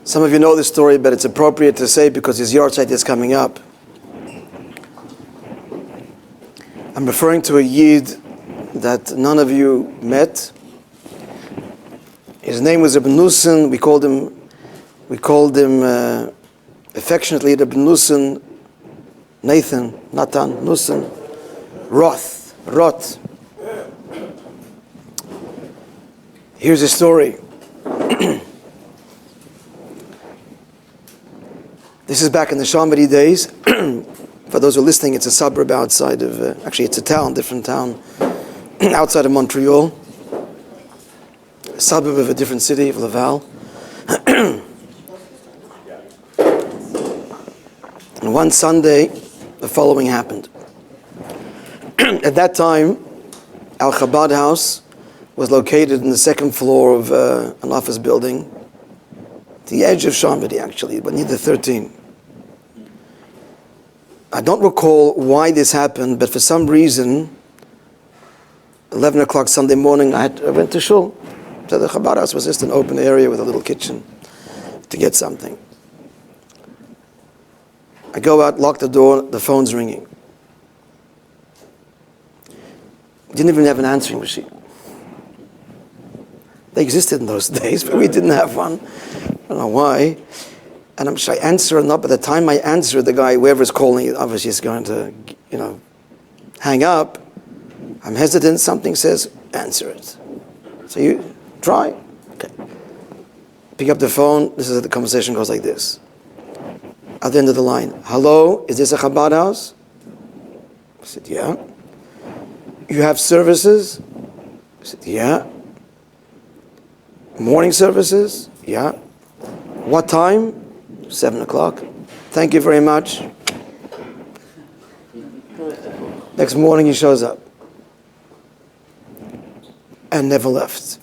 Some of you know this story, but it's appropriate to say because his yahrzeit is coming up. I'm referring to a Yid that none of you met. His name was Rabbi Nussen. We called him affectionately Rabbi Nussen, Natan Nussen, Roth. Here's his story. This is back in the Shamari days. For those who are listening, it's a suburb outside of, actually it's a town, different town, outside of Montreal. A suburb of a different city, of Laval. And one Sunday, the following happened. At that time, our Chabad house was located in the second floor of an office building, the edge of Shamari actually, but near the 13. I don't recall why this happened, but for some reason, 11 o'clock Sunday morning, I went to shul. So the Chabad house was just an open area with a little kitchen to get something. I go out, lock the door, the phone's ringing. Didn't even have an answering machine. They existed in those days, but we didn't have one. I don't know why. And should I answer or not? By the time I answer, the guy, whoever's calling, obviously is going to, hang up. I'm hesitant. Something says, answer it. So you try. Okay. Pick up the phone. This is the conversation goes like this. At the end of the line, hello, is this a Chabad house? I said, yeah. You have services? I said, yeah. Morning services? Yeah. What time? 7 o'clock. Thank you very much. Next morning he shows up. And never left.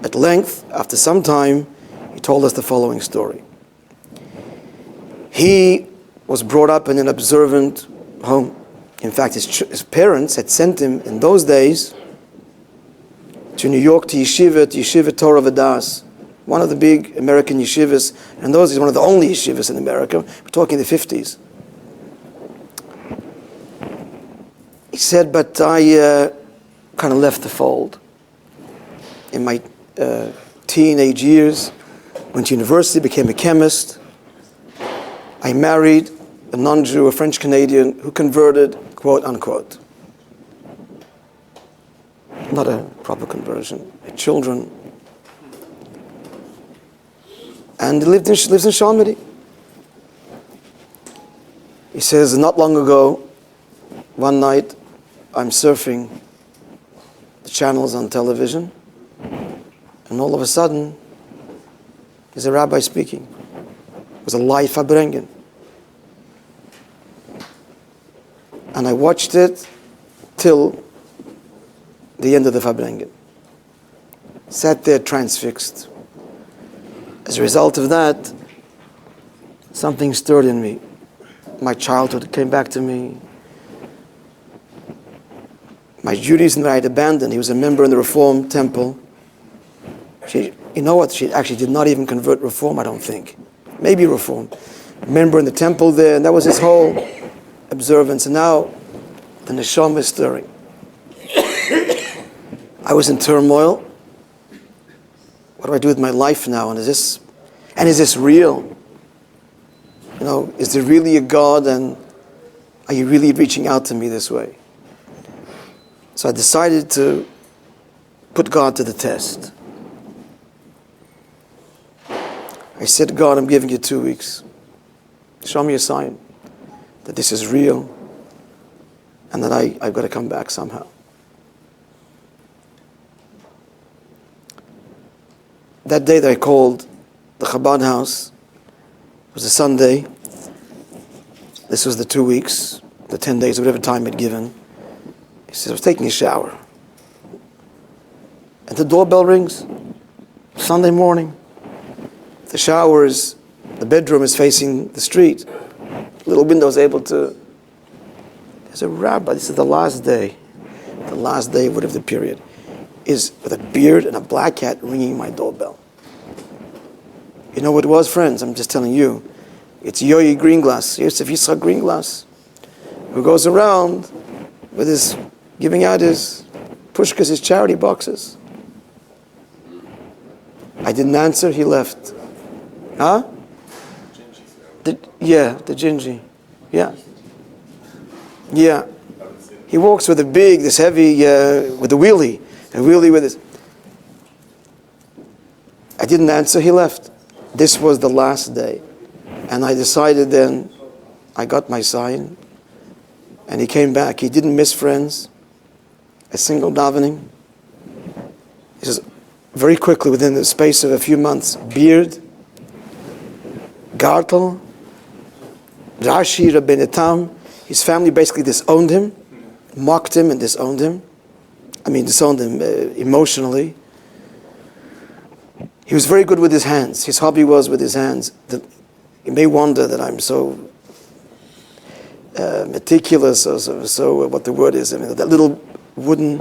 At length, after some time, he told us the following story. He was brought up in an observant home. In fact, his parents had sent him in those days to New York to Yeshiva Torah V'das, one of the big American yeshivas, and those is one of the only yeshivas in America. We're talking the 50s. He said, but I kind of left the fold. In my teenage years, went to university, became a chemist. I married a non-Jew, a French-Canadian, who converted, quote unquote. Not a proper conversion. Had children. And he lives in Shamari. He says, not long ago, one night, I'm surfing the channels on television, and all of a sudden, there's a rabbi speaking. It was a live Farbrengen. And I watched it till the end of the Farbrengen. Sat there transfixed. As a result of that, something stirred in me. My childhood came back to me. My Judaism that I had abandoned. He was a member in the Reform Temple. She actually did not even convert Reform, I don't think. Maybe Reform. Member in the temple there, and that was his whole observance. And now, the neshama is stirring. I was in turmoil. What do I do with my life now? And is this real? Is there really a God, and are you really reaching out to me this way? So I decided to put God to the test. I said, God, I'm giving you 2 weeks. Show me a sign that this is real and that I've got to come back somehow. That day that I called the Chabad house, it was a Sunday. This was the 2 weeks, the 10 days, whatever time I'd given. He says, I was taking a shower. And the doorbell rings, Sunday morning. The bedroom is facing the street. Little window is able to. There's a rabbi, this is the last day whatever the period, is with a beard and a black hat ringing my doorbell. You know what it was, friends? I'm just telling you. It's Yoyi Greenglass, Yosef Yitzchak Greenglass, who goes around with his, giving out his pushkas, his charity boxes. I didn't answer, he left. Huh? The Gingy. Yeah. Yeah. He walks with this heavy, with a wheelie with his. I didn't answer, he left. This was the last day. And I decided then, I got my sign, and he came back. He didn't miss friends, a single davening. He says, very quickly, within the space of a few months, beard, gartel, Rashi, Rabbeinu Tam. His family basically disowned him, mocked him and disowned him. Disowned him emotionally. He was very good with his hands. His hobby was with his hands. You may wonder that I'm so meticulous, or so what the word is. That little wooden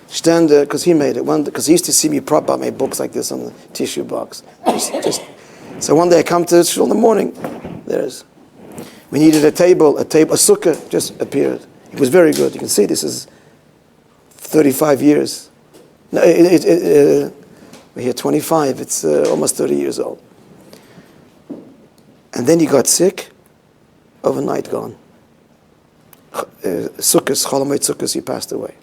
Shtender, because he made it. Because he used to see me prop up my books like this on the tissue box. So one day I come to shul in the morning. We needed a table, a sukkah just appeared. It was very good. You can see this is 35 years. No, we're here 25. It's almost 30 years old. And then he got sick. Overnight gone. Sukkahs, Cholamoid Sukkahs, he passed away.